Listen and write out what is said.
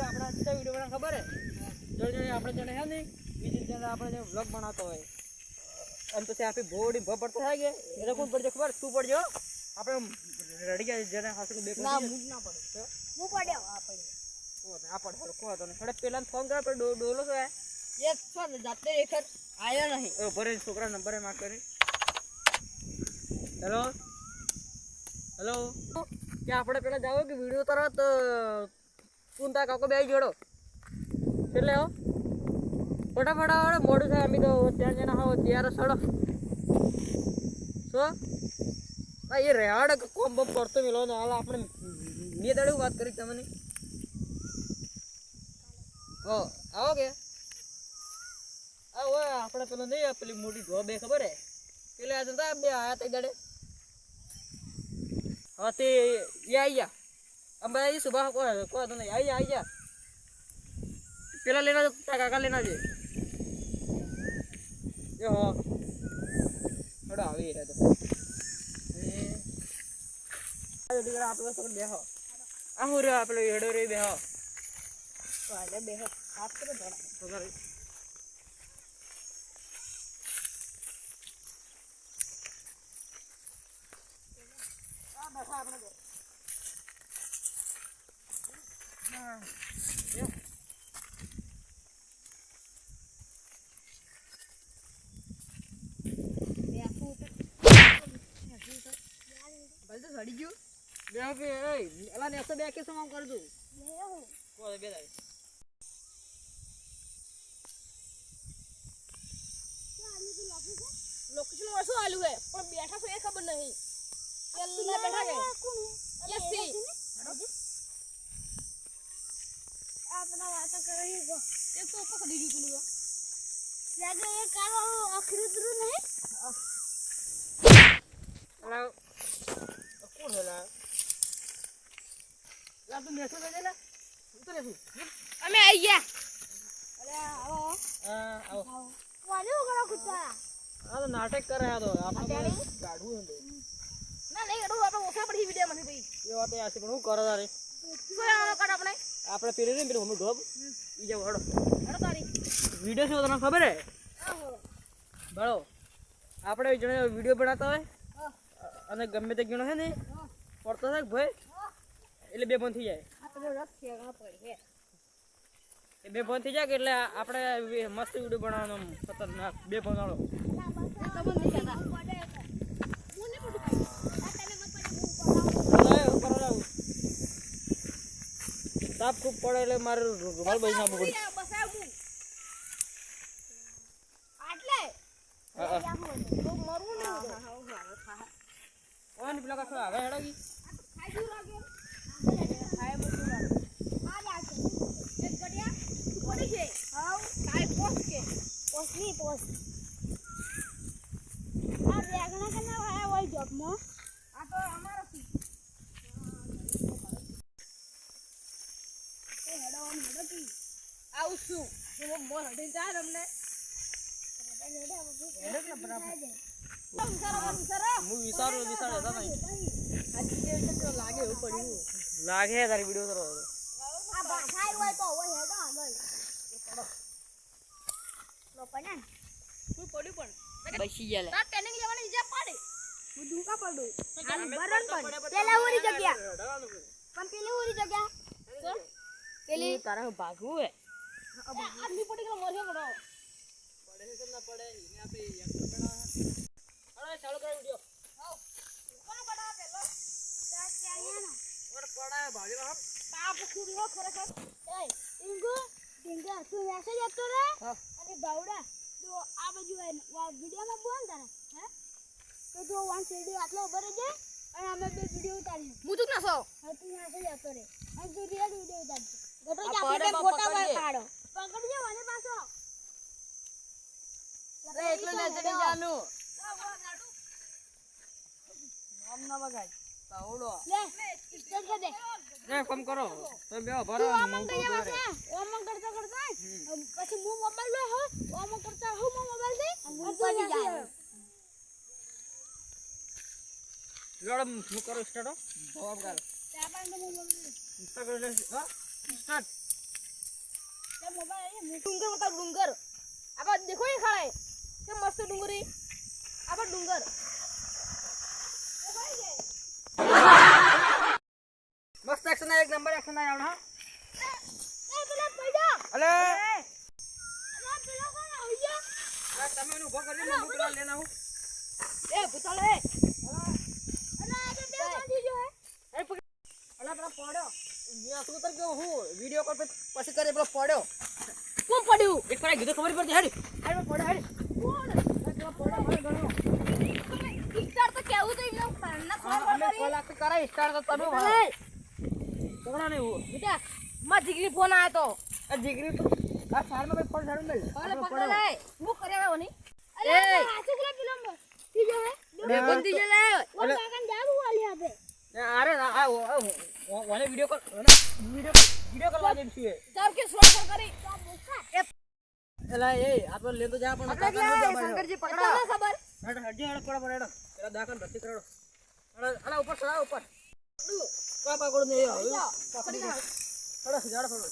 આપણે આ વિડિયો બનાવ ખબર હે જોડે આપણે જણે હે ને બીજી જણે આપણે જે વ્લોગ બનાવતો હોય અને પછી આપી બોડી ભબડતો થાય કે એટલે કોણ પડજો ખબર તું પડજો આપણે રેડી ગયા જણે હાસુ બે ના મૂડ ના પડે હું પડ્યો આ પડે કો તો ને થોડે પેલા ફોન કર પર ડોલો તો એક છો ને જાતે રેખર આયો નહીં ઓ ભરે છોકરા નંબર એ માર કરી હેલો હેલો કે આપણે પેલા જાવ કે વિડિયો તરત તું તા કાકો બેઈ જોડો એટલે હો ફટાફટ આવડે મોડું થાય અમી તો ત્યાં જણા હો ત્યારે સડો સો આ એ રેડ કોમ બમ કરતો મિલો ને હાલ આપણે મે દાડે વાત કરી તમને ઓ આવો કે આ આપણે પેલો નહીં પેલી મોટી ઢો બે ખબર હે પેલે આ જતા બે આયા તે દાડે હા તે આઈ જા અંબાઈ સુબહ કો તો નહીં આઈ જા પેલા લેના કાકા લેના છે એ હો થોડા આવી રહ્યા તો આ દીકરા આપણે સકડ બેહો આ હું રે આપણો એડો રે બેહો વાલે બેહો હાથ કરે થોડા આ બેઠા આપણે હા બલ તો સડી ગયો બે કે એ એલા ને બે કે સમ કર દઉં કો બે દાઈ લોકેશન વસો આલુ હે પણ બેઠા છો એ ખબર નહીં એલા બેઠા કે લસ્સી આપના વાત કરી ગો એ તો પકડી ગયું પેલું લાગે એ કારો આખરી દરું નહીં હેલો કોણ હેલા લા તું મેસેજ દે લા ઉતરે છું અમે આવી ગયા અરે આવો આવો વાલે ઉગડા કુત્તા આ તો નાટક કરે આ તો આપણે ગાડવું હે ના નહીં ગાડવું આપણે ઓછા પડી વિડિયો મને ભાઈ એ વાત આસી પણ હું કરે તારે કોઈ આનો કાઢ આપણે પેરે ને પેલો હમ ઢોબ ઈ જાવ હડો તારી વિડિયો છે તને ખબર હે ભળો આપણે જણે વિડિયો બનાવતા હોય અને ગમે તે ગણો હે ને પડતો થાય ભાઈ એટલે બે બંધ થઈ જાય આપણે રસ ખેગા પડી હે એ બે બંધ થઈ જાય કે એટલે આપણે મસ્ત વિડિયો બનાવવાનો ખતરનાક બે બંધ વાળો તમને નહીં કહેતા મને પડું આ તને મત પડી હું પડાવ તાપ ખૂબ પડે એટલે મારે રૂમાલ બઈ ના પડી બસાવ હું આટલે તો મરવું નહીં હા ઓન પેલા કાઠો આવે હેડોગી ખાઈ દૂર આગે ખાય બધું આ જા એક ગડિયા પડી છે હાઉ કાઈ પોસ કે પોસની પોસ આ બેગણા કના આયા હોય જોબમાં આ તો અમારો છે એ હેડો કી આવ છું હું મોર હડી જા તમને હેડો કે બરાબર વિચારો હતા નહીં લાગે એવું પડ્યું લાગે તારી વિડિયો કરો આ ભાષાઈ હોય તો હોય હેડો આગળ લો પણ શું પડ્યું પણ બેસી ગયા લે ટ્રેનિંગ લેવાની ઈજા પડે હું દુકા પડું હાલ બરન પણ પેલા ઓરી જગ્યા પણ પેલી ઓરી જગ્યા તો પેલી તારા ભાગવું હે આદમી પડી ગયો મોરે પડો પડે છે ના પડે એને આપે યંત્ર પેડા અરે ચાલુ કરો વિડિયો હાઉ કોણ પડા પેલો ત્યાં ના ઓર પડા ભાગી રહો પાપ ખુરી હો ખરેખર એ ઇંગુ ડિંગા તું મેસેજ આપતો રે અને બાવડા તો આ બાજુ વિડિયોમાં બોલ તારે હે તો જો વન સીડી આટલો ભરે છે અને અમે બે વિડિયો ઉતારી હું તું નાસો હા તું મેસેજ આપતો રે અને તું રિયલ વિડિયો ઉતારજે ગટો જાપે ફોટા કાઢો પકડજે મને પાછો રે એકલો લેજે જાનું નામ ના બગાડ તાવડો લે સ્ટેજ કે દે રે કમ કરો તો બે ભરો ઓમંગ કરતા પછી હું મોબાઈલ લે હો ઓમંગ કરતા હું મોબાઈલ દે હું પડી જાય જોડમ હું કરો સ્ટાર્ટ જવાબ કર ત્યાં પણ હું મોબાઈલ સ્ટાર્ટ કરો હા સ્ટાર્ટ ડુંગર બતાવ ડુંગર આપણે દેખો એ ખાળે કે મસ્ત ડુંગરી આપણે ડુંગર મસ્ત એક્શન એક નંબર એક્શન આવડ હા એ પેલા પૈડા અલે પેલા કોણ આવી ગયા તમે એને ઉભો કરી હું પેલા લેના આવું એ ભૂતાળે અલા આ બે બાંધી જો હે અલા પેલા પડ્યો યા તું તર ગયો હું વિડિયો કોલ પછી કરે પેલો પડ્યો કોણ પડ્યું એક પર કીધું ખબર પડતી હેડી હેડ પડ્યો હેડ કોણ પેલો પડ્યો મને ગણો સ્ટાર તો કેવું તો એમને ના અમે કોલાક કરાય સ્ટાર્ટ તો તમે ભૂતાળે કોણા નહીં હું બેટા માં જીગરી ફોન આયો તો આ જીગરી તો આ સારમાં કોઈ ફોન સારું મેલ અલે પકડે હું કર્યા હોની અરે આ છોકરા પેલો તીજો હે બેગન તીજો લે ઓ અલે. કાકન જાબુ વાલી આપે અરે આ ઓને વિડિયો કોલ વાજે છે ચાર કે સ્લો કરી એલા એ આ તો લેતો જા પણ કાકા નો જા મારે શંકરજી પકડા ખબર હેડ હજી હેડ પડા પડા હેડ પેલા દાખલ ભરતી કરાડો અલા ઉપર ચડા ઉપર કા પાકડો ને પકડી ના હેડ જાડ ફરો